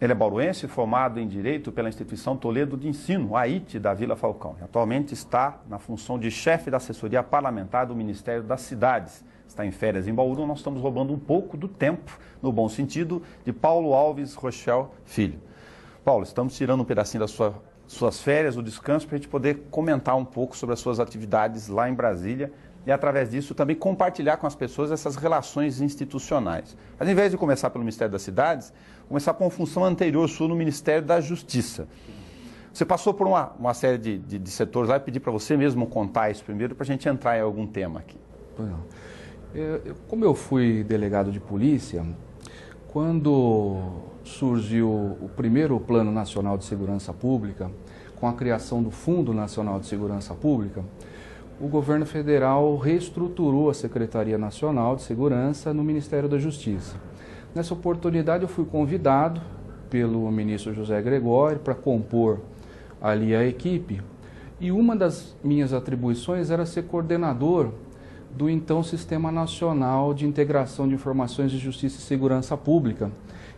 Ele é bauruense, formado em Direito pela Instituição Toledo de Ensino, AIT, da Vila Falcão. Atualmente está na função de chefe da assessoria parlamentar do Ministério das Cidades. Está em férias em Bauru. Nós estamos roubando um pouco do tempo, no bom sentido, de Paulo Alves Rochel Filho. Paulo, estamos tirando um pedacinho das suas férias, o descanso, para a gente poder comentar um pouco sobre as suas atividades lá em Brasília e, através disso, também compartilhar com as pessoas essas relações institucionais. Mas, em vez de começar pelo Ministério das Cidades, começar com uma função anterior sua no Ministério da Justiça. Você passou por uma série de setores lá e pedi para você mesmo contar isso primeiro, para a gente entrar em algum tema aqui. Como eu fui delegado de polícia, quando surgiu o primeiro Plano Nacional de Segurança Pública, com a criação do Fundo Nacional de Segurança Pública, o governo federal reestruturou a Secretaria Nacional de Segurança no Ministério da Justiça. Nessa oportunidade eu fui convidado pelo ministro José Gregório para compor ali a equipe, e uma das minhas atribuições era ser coordenador do então Sistema Nacional de Integração de Informações de Justiça e Segurança Pública,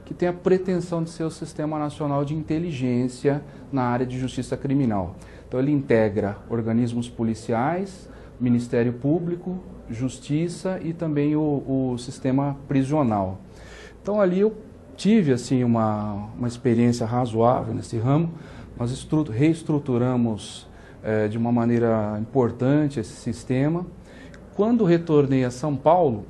que tem a pretensão de ser o Sistema Nacional de Inteligência na área de justiça criminal. Então ele integra organismos policiais, Ministério Público, Justiça e também o sistema prisional. Então ali eu tive assim, uma experiência razoável nesse ramo. Nós reestruturamos de uma maneira importante esse sistema. Quando retornei a São Paulo,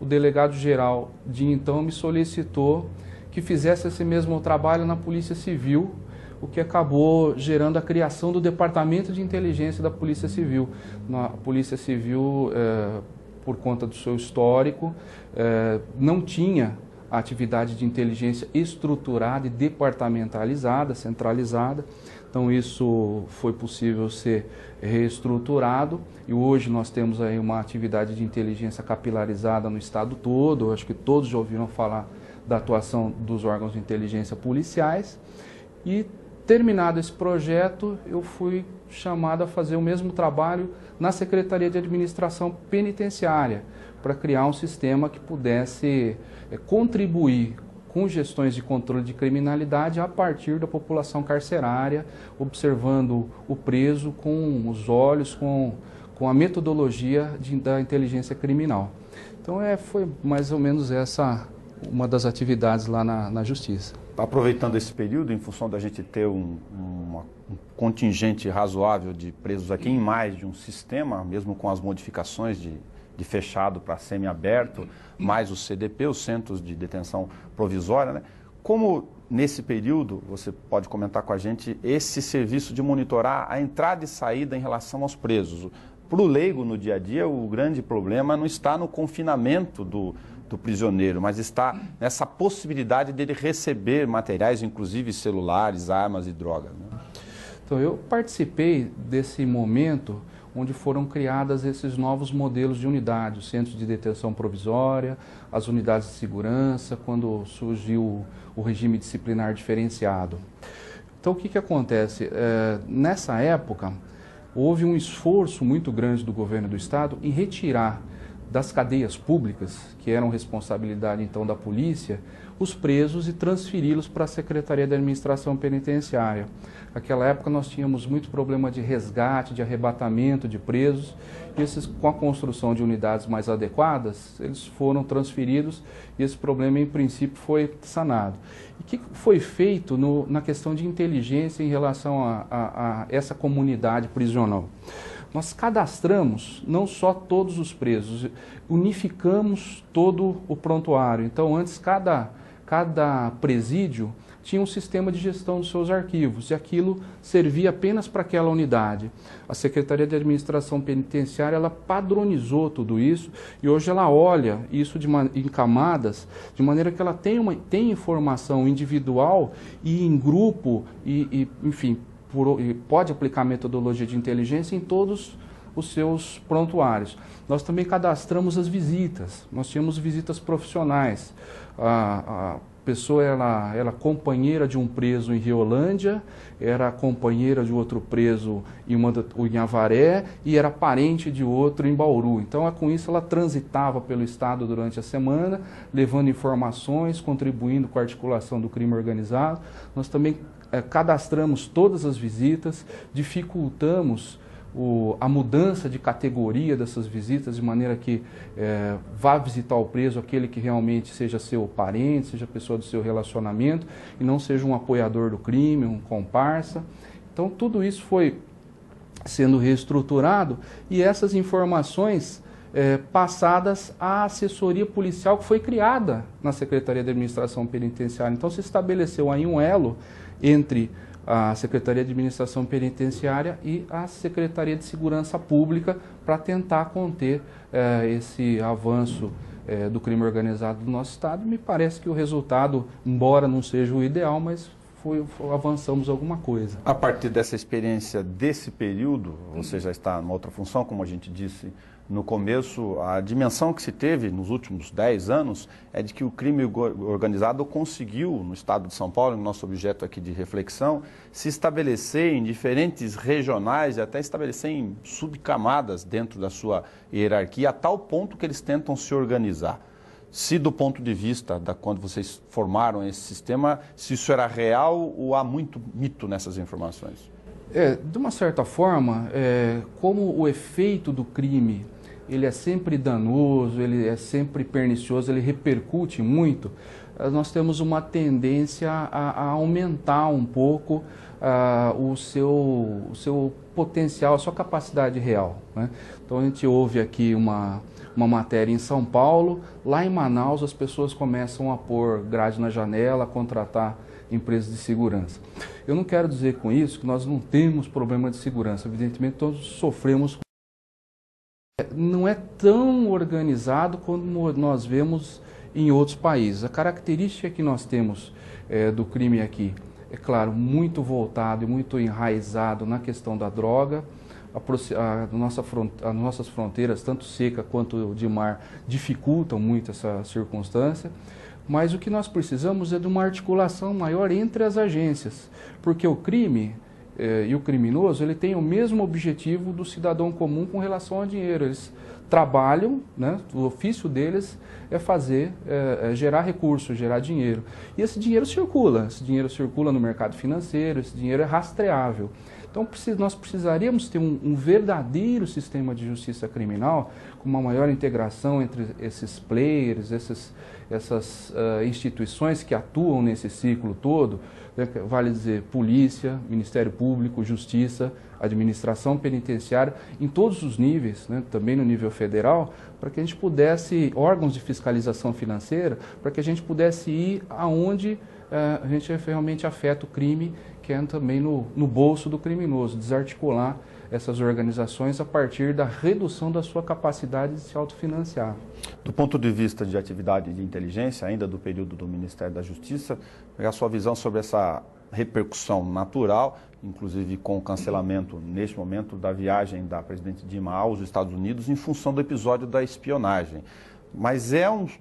o delegado-geral de então me solicitou que fizesse esse mesmo trabalho na Polícia Civil, o que acabou gerando a criação do Departamento de Inteligência da Polícia Civil. A Polícia Civil, por conta do seu histórico, não tinha a atividade de inteligência estruturada e departamentalizada, centralizada. Então isso foi possível ser reestruturado e hoje nós temos aí uma atividade de inteligência capilarizada no estado todo. Eu acho que todos já ouviram falar da atuação dos órgãos de inteligência policiais. E terminado esse projeto, eu fui chamado a fazer o mesmo trabalho na Secretaria de Administração Penitenciária, para criar um sistema que pudesse contribuir com gestões de controle de criminalidade a partir da população carcerária, observando o preso com os olhos, com a metodologia da inteligência criminal. Então foi mais ou menos essa uma das atividades lá na Justiça. Aproveitando esse período, em função da gente ter um contingente razoável de presos aqui em mais de um sistema, mesmo com as modificações de fechado para semi-aberto, mais o CDP, os Centros de Detenção Provisória, né? Como nesse período, você pode comentar com a gente, esse serviço de monitorar a entrada e saída em relação aos presos? Para o leigo no dia a dia, o grande problema não está no confinamento do prisioneiro, mas está nessa possibilidade dele receber materiais, inclusive celulares, armas e drogas, né? Então, eu participei desse momento onde foram criadas esses novos modelos de unidade, os centros de detenção provisória, as unidades de segurança, quando surgiu o regime disciplinar diferenciado. Então, o que acontece? Nessa época, houve um esforço muito grande do governo do Estado em retirar das cadeias públicas, que eram responsabilidade então da polícia, os presos e transferi-los para a Secretaria de Administração Penitenciária. Naquela época nós tínhamos muito problema de resgate, de arrebatamento de presos, e com a construção de unidades mais adequadas, eles foram transferidos e esse problema em princípio foi sanado. E o que foi feito na questão de inteligência em relação a essa comunidade prisional? Nós cadastramos não só todos os presos, unificamos todo o prontuário. Então, antes, cada presídio tinha um sistema de gestão dos seus arquivos e aquilo servia apenas para aquela unidade. A Secretaria de Administração Penitenciária, ela padronizou tudo isso e hoje ela olha isso em camadas, de maneira que ela tem informação individual e em grupo enfim, pode aplicar metodologia de inteligência em todos os seus prontuários. Nós também cadastramos as visitas, nós tínhamos visitas profissionais. pessoa era companheira de um preso em Riolândia, era companheira de outro preso em Avaré e era parente de outro em Bauru. Então, com isso, ela transitava pelo estado durante a semana, levando informações, contribuindo com a articulação do crime organizado. Nós também cadastramos todas as visitas, dificultamos a mudança de categoria dessas visitas, de maneira que vá visitar o preso aquele que realmente seja seu parente, seja pessoa do seu relacionamento, e não seja um apoiador do crime, um comparsa. Então, tudo isso foi sendo reestruturado e essas informações passadas à assessoria policial que foi criada na Secretaria de Administração Penitenciária. Então, se estabeleceu aí um elo entre a Secretaria de Administração Penitenciária e a Secretaria de Segurança Pública para tentar conter esse avanço do crime organizado do nosso estado. Me parece que o resultado, embora não seja o ideal, mas avançamos alguma coisa. A partir dessa experiência desse período, você já está numa outra função, como a gente disse no começo, a dimensão que se teve nos últimos 10 anos é de que o crime organizado conseguiu, no estado de São Paulo, no nosso objeto aqui de reflexão, se estabelecer em diferentes regionais e até estabelecer em subcamadas dentro da sua hierarquia, a tal ponto que eles tentam se organizar. Se do ponto de vista da quando vocês formaram esse sistema, se isso era real ou há muito mito nessas informações? De uma certa forma, como o efeito do crime ele é sempre danoso, ele é sempre pernicioso, ele repercute muito, nós temos uma tendência a aumentar um pouco o seu potencial, a sua capacidade real, né? Então a gente ouve aqui uma matéria em São Paulo, lá em Manaus as pessoas começam a pôr grade na janela, a contratar empresas de segurança. Eu não quero dizer com isso que nós não temos problema de segurança, evidentemente todos sofremos. Não é tão organizado como nós vemos em outros países. A característica que nós temos do crime aqui, é claro, muito voltado e muito enraizado na questão da droga. As nossas fronteiras, tanto seca quanto de mar, dificultam muito essa circunstância. Mas o que nós precisamos é de uma articulação maior entre as agências, porque o crime e o criminoso ele tem o mesmo objetivo do cidadão comum com relação ao dinheiro. Eles trabalham, né? O ofício deles é gerar recursos, gerar dinheiro. E esse dinheiro circula no mercado financeiro, esse dinheiro é rastreável. Então nós precisaríamos ter um verdadeiro sistema de justiça criminal com uma maior integração entre esses players, essas instituições que atuam nesse ciclo todo, né, vale dizer polícia, Ministério Público, Justiça, administração penitenciária, em todos os níveis, né, também no nível federal, para que a gente pudesse, órgãos de fiscalização financeira, para que a gente pudesse ir aonde a gente realmente afeta o crime, que é também no bolso do criminoso, desarticular essas organizações a partir da redução da sua capacidade de se autofinanciar. Do ponto de vista de atividade de inteligência, ainda do período do Ministério da Justiça, a sua visão sobre essa repercussão natural, inclusive com o cancelamento, neste momento, da viagem da presidente Dilma aos Estados Unidos em função do episódio da espionagem. Mas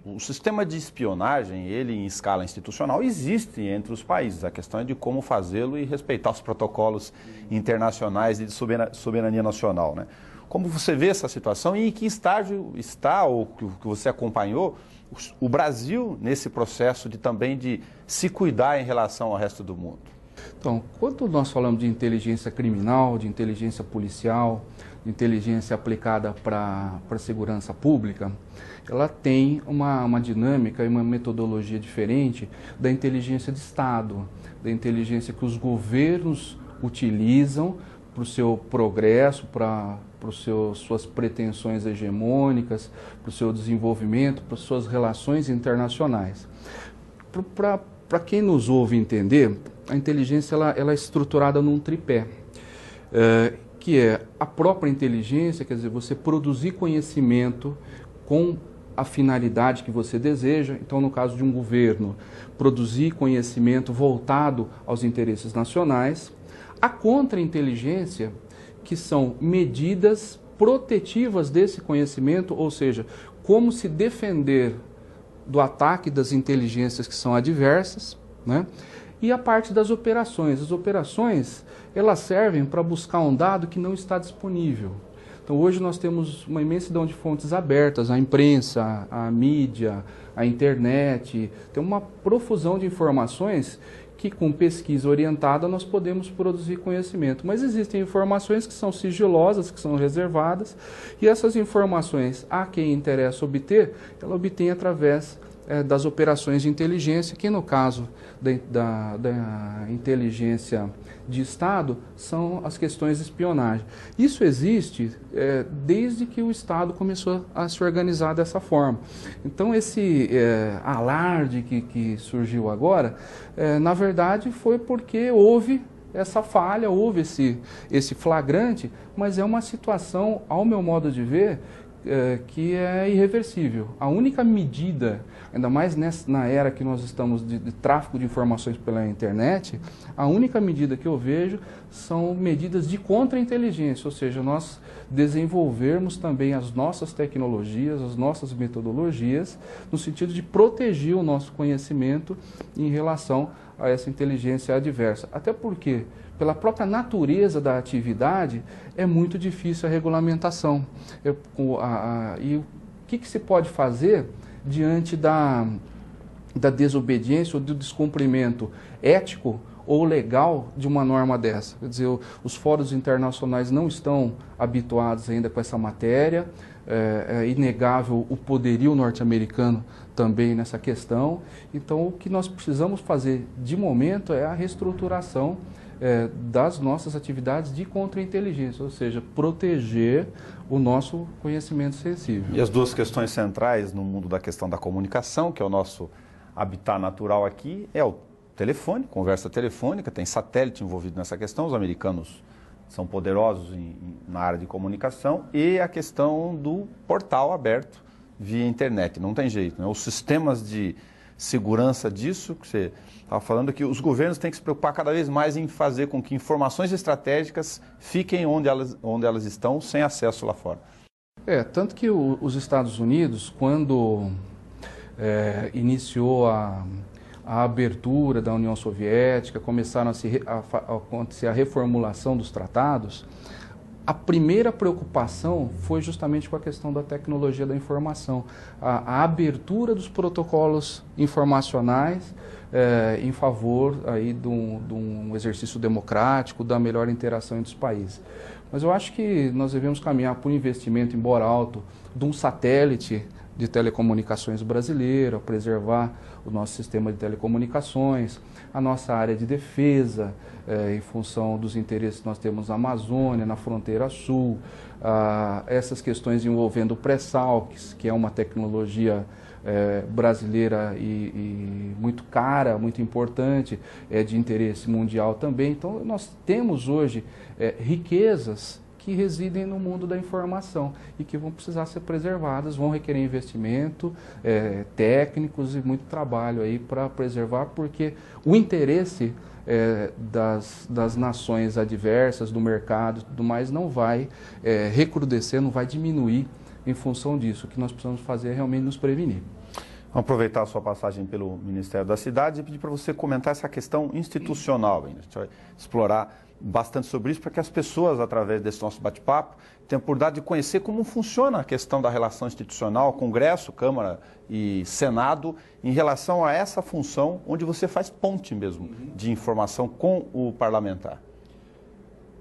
o sistema de espionagem, ele em escala institucional, existe entre os países. A questão é de como fazê-lo e respeitar os protocolos internacionais e de soberania nacional, né? Como você vê essa situação e em que estágio está, ou que você acompanhou, o Brasil nesse processo também de se cuidar em relação ao resto do mundo? Então, quando nós falamos de inteligência criminal, de inteligência policial, de inteligência aplicada para a segurança pública, ela tem uma dinâmica e uma metodologia diferente da inteligência de Estado, da inteligência que os governos utilizam para o seu progresso, para suas pretensões hegemônicas, para o seu desenvolvimento, para as suas relações internacionais. Para quem nos ouve entender, a inteligência ela é estruturada num tripé, que é a própria inteligência, quer dizer, você produzir conhecimento com a finalidade que você deseja. Então, no caso de um governo, produzir conhecimento voltado aos interesses nacionais. A contra-inteligência, que são medidas protetivas desse conhecimento, ou seja, como se defender do ataque das inteligências que são adversas, né? E a parte das operações. As operações, elas servem para buscar um dado que não está disponível. Então hoje nós temos uma imensidão de fontes abertas, a imprensa, a mídia, a internet, tem uma profusão de informações que com pesquisa orientada nós podemos produzir conhecimento. Mas existem informações que são sigilosas, que são reservadas, e essas informações, a quem interessa obter, ela obtém através das operações de inteligência, que no caso da inteligência de Estado são as questões de espionagem. Isso existe desde que o Estado começou a se organizar dessa forma. Então esse alarde que surgiu agora, na verdade foi porque houve essa falha, houve esse flagrante, mas é uma situação, ao meu modo de ver, que é irreversível. A única medida, ainda mais na era que nós estamos de tráfico de informações pela internet, a única medida que eu vejo são medidas de contra-inteligência, ou seja, nós desenvolvermos também as nossas tecnologias, as nossas metodologias, no sentido de proteger o nosso conhecimento em relação a essa inteligência adversa. Até porque, pela própria natureza da atividade, é muito difícil a regulamentação. E o que se pode fazer diante da desobediência ou do descumprimento ético ou legal de uma norma dessa? Quer dizer, os fóruns internacionais não estão habituados ainda com essa matéria, é inegável o poderio norte-americano também nessa questão. Então, o que nós precisamos fazer de momento é a reestruturação das nossas atividades de contra-inteligência, ou seja, proteger o nosso conhecimento sensível. E as duas questões centrais no mundo da questão da comunicação, que é o nosso habitat natural aqui, é o telefone, conversa telefônica, tem satélite envolvido nessa questão, os americanos são poderosos na área de comunicação, e a questão do portal aberto via internet, não tem jeito, né? Os sistemas de segurança disso, que você estava falando, que os governos têm que se preocupar cada vez mais em fazer com que informações estratégicas fiquem onde elas estão, sem acesso lá fora. Tanto que os Estados Unidos, quando iniciou a abertura da União Soviética, começaram a acontecer a reformulação dos tratados, a primeira preocupação foi justamente com a questão da tecnologia da informação, a abertura dos protocolos informacionais em favor aí de um exercício democrático, da melhor interação entre os países. Mas eu acho que nós devemos caminhar para um investimento, embora alto, de um satélite de telecomunicações brasileiro, a preservar o nosso sistema de telecomunicações, a nossa área de defesa, em função dos interesses que nós temos na Amazônia, na fronteira sul, essas questões envolvendo o pré-sal, que é uma tecnologia brasileira e muito cara, muito importante, de interesse mundial também. Então, nós temos hoje riquezas que residem no mundo da informação e que vão precisar ser preservadas, vão requerer investimento, técnicos e muito trabalho aí para preservar, porque o interesse das nações adversas, do mercado e tudo mais, não vai recrudescer, não vai diminuir em função disso. O que nós precisamos fazer é realmente nos prevenir. Vamos aproveitar a sua passagem pelo Ministério da Cidade e pedir para você comentar essa questão institucional. A gente vai explorar bastante sobre isso para que as pessoas, através desse nosso bate-papo, tenham a oportunidade de conhecer como funciona a questão da relação institucional, Congresso, Câmara e Senado, em relação a essa função onde você faz ponte mesmo de informação com o parlamentar.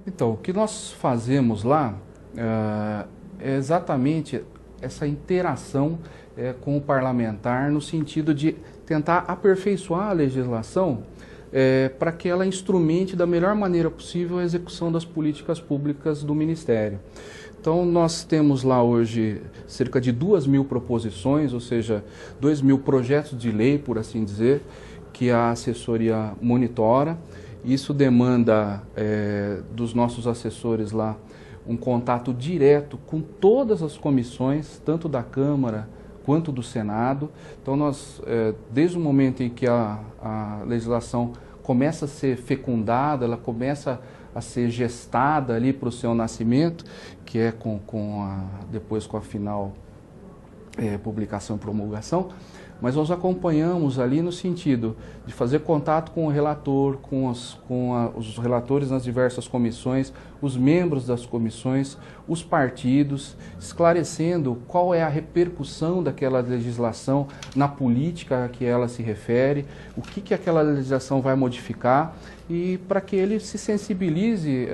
Então, o que nós fazemos lá é exatamente essa interação com o parlamentar, no sentido de tentar aperfeiçoar a legislação para que ela instrumente da melhor maneira possível a execução das políticas públicas do Ministério. Então, nós temos lá hoje cerca de 2.000 proposições, ou seja, 2.000 projetos de lei, por assim dizer, que a assessoria monitora. Isso demanda dos nossos assessores lá um contato direto com todas as comissões, tanto da Câmara quanto do Senado. Então, nós, desde o momento em que a legislação começa a ser fecundada, ela começa a ser gestada ali para o seu nascimento, que é depois com a final publicação e promulgação, mas nós acompanhamos ali no sentido de fazer contato com o relator, os relatores nas diversas comissões, os membros das comissões, os partidos, esclarecendo qual é a repercussão daquela legislação na política a que ela se refere, o que aquela legislação vai modificar, e para que ele se sensibilize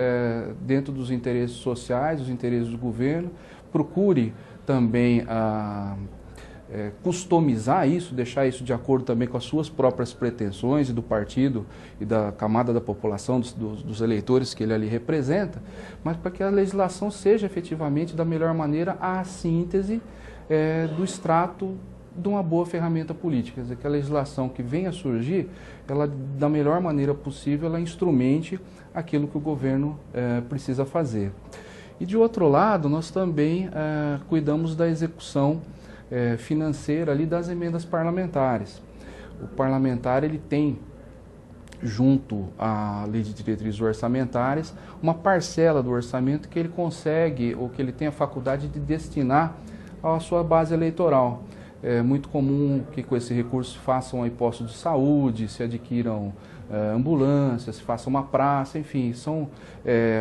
dentro dos interesses sociais, dos interesses do governo, procure também customizar isso, deixar isso de acordo também com as suas próprias pretensões e do partido e da camada da população, dos eleitores que ele ali representa, mas para que a legislação seja efetivamente da melhor maneira a síntese do extrato de uma boa ferramenta política. Quer dizer, que a legislação que venha a surgir, ela da melhor maneira possível, ela instrumente aquilo que o governo precisa fazer. E de outro lado, nós também cuidamos da execução financeira ali das emendas parlamentares. O parlamentar ele tem, junto à Lei de Diretrizes Orçamentárias, uma parcela do orçamento que ele consegue, ou que ele tem a faculdade de destinar à sua base eleitoral. É muito comum que com esse recurso se façam aí postos de saúde, se adquiram ambulâncias, se faça uma praça, enfim, são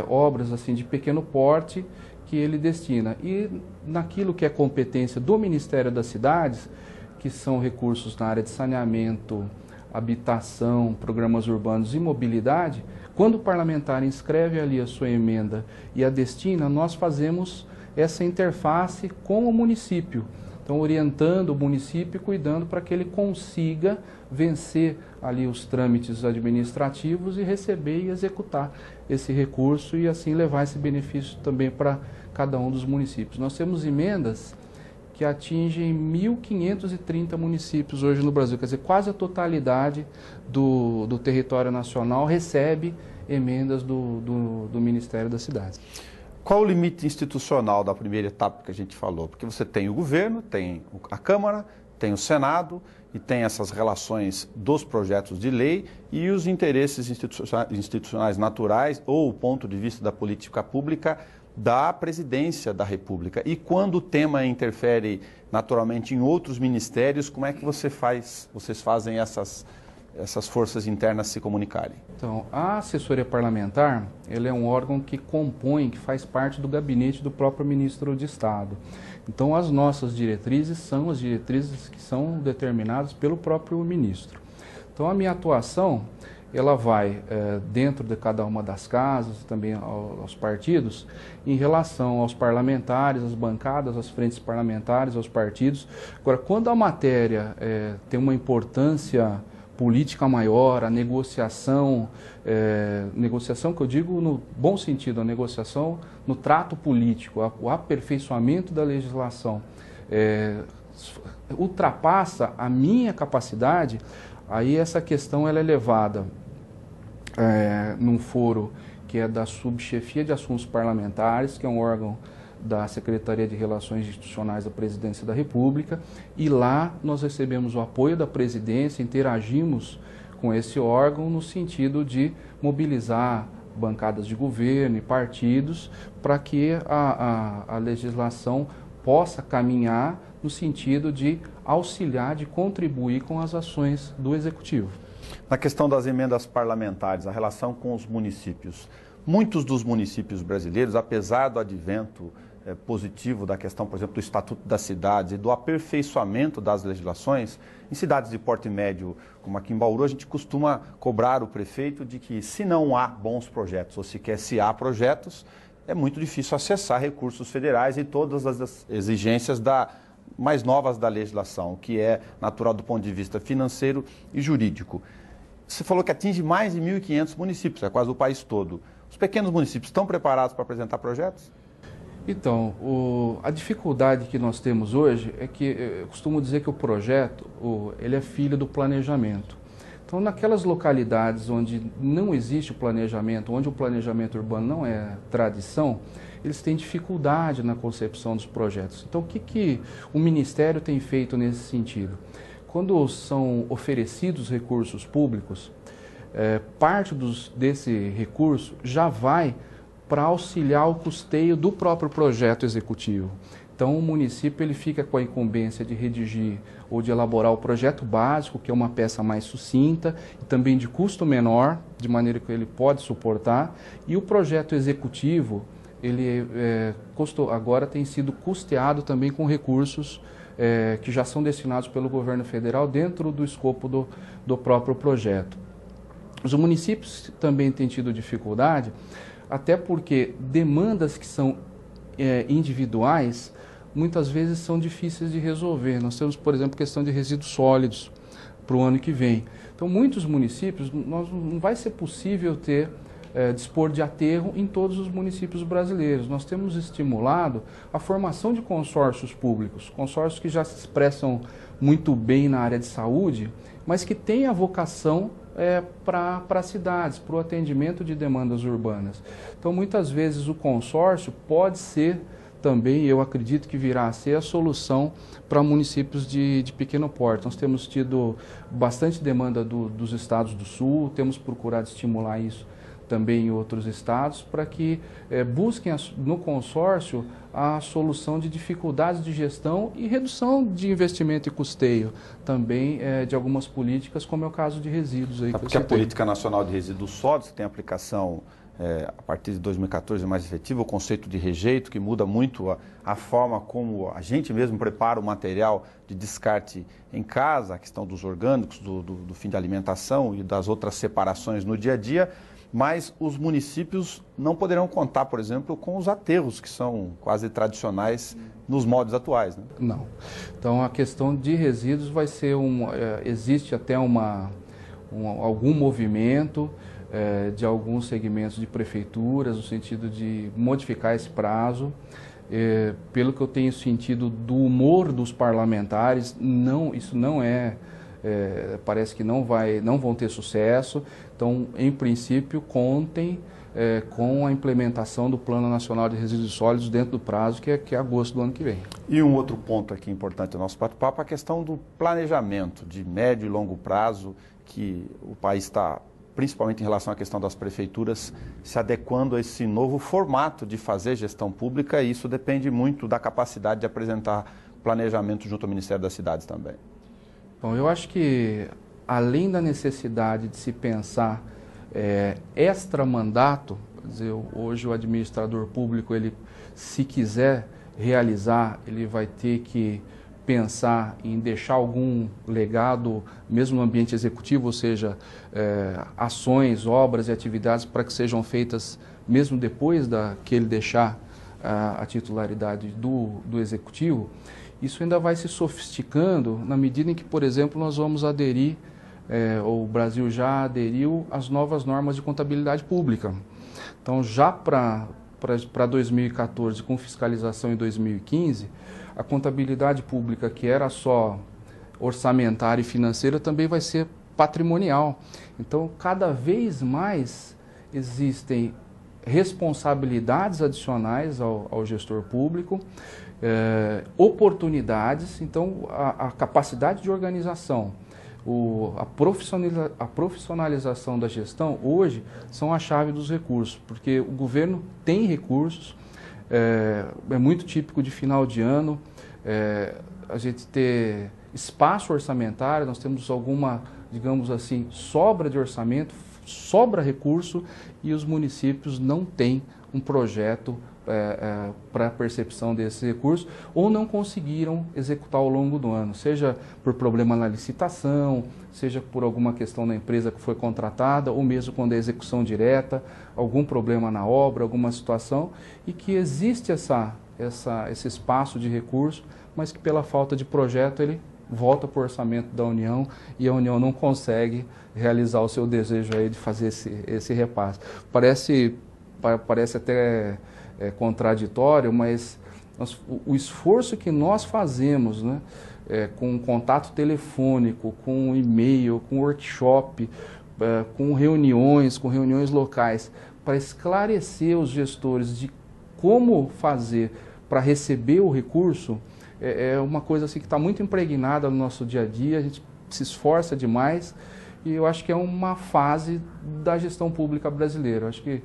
obras assim de pequeno porte que ele destina. E naquilo que é competência do Ministério das Cidades, que são recursos na área de saneamento, habitação, programas urbanos e mobilidade, quando o parlamentar inscreve ali a sua emenda e a destina, nós fazemos essa interface com o município. Então, orientando o município e cuidando para que ele consiga vencer ali os trâmites administrativos e receber e executar esse recurso e assim levar esse benefício também para cada um dos municípios. Nós temos emendas que atingem 1.530 municípios hoje no Brasil, quer dizer, quase a totalidade do território nacional recebe emendas do Ministério das Cidades. Qual o limite institucional da primeira etapa que a gente falou? Porque você tem o governo, tem a Câmara, tem o Senado e tem essas relações dos projetos de lei e os interesses institucionais naturais ou o ponto de vista da política pública da Presidência da República. E quando o tema interfere naturalmente em outros ministérios, como é que vocês fazem essas forças internas se comunicarem? Então, a assessoria parlamentar, ele é um órgão que compõe, que faz parte do gabinete do próprio ministro de Estado. Então, as nossas diretrizes são as diretrizes que são determinadas pelo próprio ministro. Então, a minha atuação, ela vai dentro de cada uma das casas, também aos partidos, em relação aos parlamentares, às bancadas, às frentes parlamentares, aos partidos. Agora, quando a matéria tem uma importância política maior, a negociação que eu digo no bom sentido, a negociação no trato político, o aperfeiçoamento da legislação, ultrapassa a minha capacidade, aí essa questão ela é levada num foro que é da Subchefia de Assuntos Parlamentares, que é um órgão da Secretaria de Relações Institucionais da Presidência da República, e lá nós recebemos o apoio da Presidência, interagimos com esse órgão no sentido de mobilizar bancadas de governo e partidos para que a legislação possa caminhar no sentido de auxiliar, de contribuir com as ações do Executivo. Na questão das emendas parlamentares, a relação com os municípios. Muitos dos municípios brasileiros, apesar do advento positivo da questão, por exemplo, do Estatuto das Cidades e do aperfeiçoamento das legislações, em cidades de porte médio, como aqui em Bauru, a gente costuma cobrar o prefeito de que se não há bons projetos, ou sequer se há projetos, é muito difícil acessar recursos federais e todas as exigências mais novas da legislação, que é natural do ponto de vista financeiro e jurídico. Você falou que atinge mais de 1.500 municípios, é quase o país todo. Os pequenos municípios estão preparados para apresentar projetos? Então, a dificuldade que nós temos hoje é que, eu costumo dizer que o projeto, ele é filho do planejamento. Então, naquelas localidades onde não existe o planejamento, onde o planejamento urbano não é tradição, eles têm dificuldade na concepção dos projetos. Então, o que o Ministério tem feito nesse sentido? Quando são oferecidos recursos públicos, parte desse recurso já vai para auxiliar o custeio do próprio projeto executivo. Então o município ele fica com a incumbência de redigir ou de elaborar o projeto básico, que é uma peça mais sucinta e também de custo menor, de maneira que ele pode suportar, e o projeto executivo, ele agora tem sido custeado também com recursos que já são destinados pelo governo federal dentro do escopo do próprio projeto. Os municípios também têm tido dificuldade, até porque demandas que são individuais, muitas vezes são difíceis de resolver. Nós temos, por exemplo, questão de resíduos sólidos para o ano que vem. Então, muitos municípios, não vai ser possível dispor de aterro em todos os municípios brasileiros. Nós temos estimulado a formação de consórcios públicos, consórcios que já se expressam muito bem na área de saúde, mas que têm a vocação para cidades, para o atendimento de demandas urbanas. Então, muitas vezes o consórcio pode ser também, eu acredito que virá a ser a solução para municípios de pequeno porte. Nós temos tido bastante demanda dos estados do sul, temos procurado estimular isso também em outros estados, para que busquem no consórcio a solução de dificuldades de gestão e redução de investimento e custeio também de algumas políticas, como é o caso de resíduos. Aí porque a Política Nacional de Resíduos Sólidos tem aplicação a partir de 2014 mais efetiva, o conceito de rejeito, que muda muito a forma como a gente mesmo prepara o material de descarte em casa, a questão dos orgânicos, do fim de alimentação e das outras separações no dia a dia. Mas os municípios não poderão contar, por exemplo, com os aterros, que são quase tradicionais nos moldes atuais, né? Não. Então, a questão de resíduos vai ser existe até algum movimento de alguns segmentos de prefeituras, no sentido de modificar esse prazo. Pelo que eu tenho sentido do humor dos parlamentares, isso não parece que não vão ter sucesso. Então, em princípio, contem com a implementação do Plano Nacional de Resíduos Sólidos dentro do prazo, que é agosto do ano que vem. E um outro ponto aqui importante do nosso bate-papo, a questão do planejamento de médio e longo prazo, que o país está, principalmente em relação à questão das prefeituras, se adequando a esse novo formato de fazer gestão pública, e isso depende muito da capacidade de apresentar planejamento junto ao Ministério das Cidades também. Bom, eu acho que, além da necessidade de se pensar extra-mandato, quer dizer, hoje o administrador público, ele, se quiser realizar, ele vai ter que pensar em deixar algum legado, mesmo no ambiente executivo, ou seja, ações, obras e atividades para que sejam feitas mesmo depois que ele deixar a titularidade do executivo. Isso ainda vai se sofisticando na medida em que, por exemplo, nós vamos aderir, o Brasil já aderiu às novas normas de contabilidade pública. Então, já para 2014, com fiscalização em 2015, a contabilidade pública, que era só orçamentária e financeira, também vai ser patrimonial. Então, cada vez mais existem responsabilidades adicionais ao gestor público, oportunidades. Então, a capacidade de organização, a profissionalização da gestão hoje são a chave dos recursos, porque o governo tem recursos, é muito típico de final de ano a gente ter espaço orçamentário, nós temos alguma, digamos assim, sobra de orçamento, sobra recurso, e os municípios não têm um projeto para a percepção desses recursos, ou não conseguiram executar ao longo do ano, seja por problema na licitação, seja por alguma questão na empresa que foi contratada, ou mesmo quando é execução direta, algum problema na obra, alguma situação, e que existe esse espaço de recurso, mas que pela falta de projeto ele volta para o orçamento da União, e a União não consegue realizar o seu desejo aí de fazer esse repasse. Parece até contraditório, mas o esforço que nós fazemos, né, com contato telefônico, com e-mail, com workshop, com reuniões locais, para esclarecer os gestores de como fazer para receber o recurso, é uma coisa assim que está muito impregnada no nosso dia a dia. A gente se esforça demais, e eu acho que é uma fase da gestão pública brasileira. Eu acho que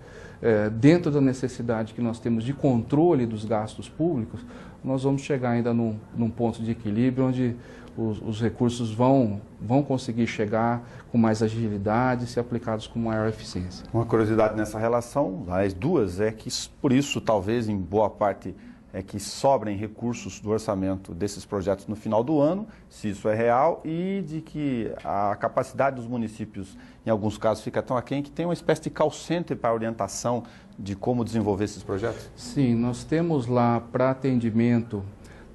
dentro da necessidade que nós temos de controle dos gastos públicos, nós vamos chegar ainda num ponto de equilíbrio onde os recursos vão conseguir chegar com mais agilidade e ser aplicados com maior eficiência. Uma curiosidade nessa relação, as duas, é que por isso talvez em boa parte é que sobrem recursos do orçamento desses projetos no final do ano, se isso é real, e de que a capacidade dos municípios, em alguns casos, fica tão aquém que tem uma espécie de call center para orientação de como desenvolver esses projetos? Sim, nós temos lá para atendimento,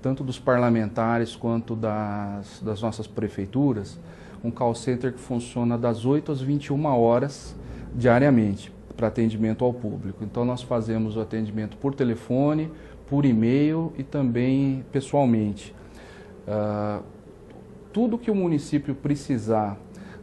tanto dos parlamentares quanto das nossas prefeituras, um call center que funciona das 8 às 21 horas diariamente para atendimento ao público. Então nós fazemos o atendimento por telefone, por e-mail e também pessoalmente. Tudo que o município precisar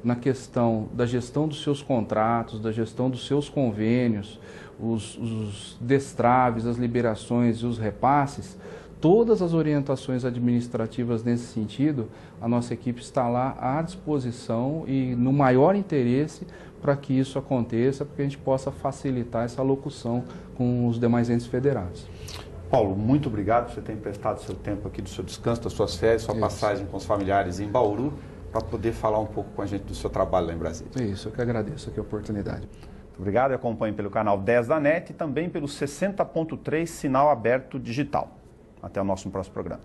na questão da gestão dos seus contratos, da gestão dos seus convênios, os destraves, as liberações e os repasses, todas as orientações administrativas nesse sentido, a nossa equipe está lá à disposição e no maior interesse para que isso aconteça, para que a gente possa facilitar essa locução com os demais entes federados. Paulo, muito obrigado por você ter emprestado seu tempo aqui do seu descanso, das suas férias, sua passagem com os familiares em Bauru, para poder falar um pouco com a gente do seu trabalho lá em Brasília. Isso, eu que agradeço aqui a oportunidade. Muito obrigado, e acompanhe pelo canal 10 da NET e também pelo 60.3 Sinal Aberto Digital. Até o nosso próximo programa.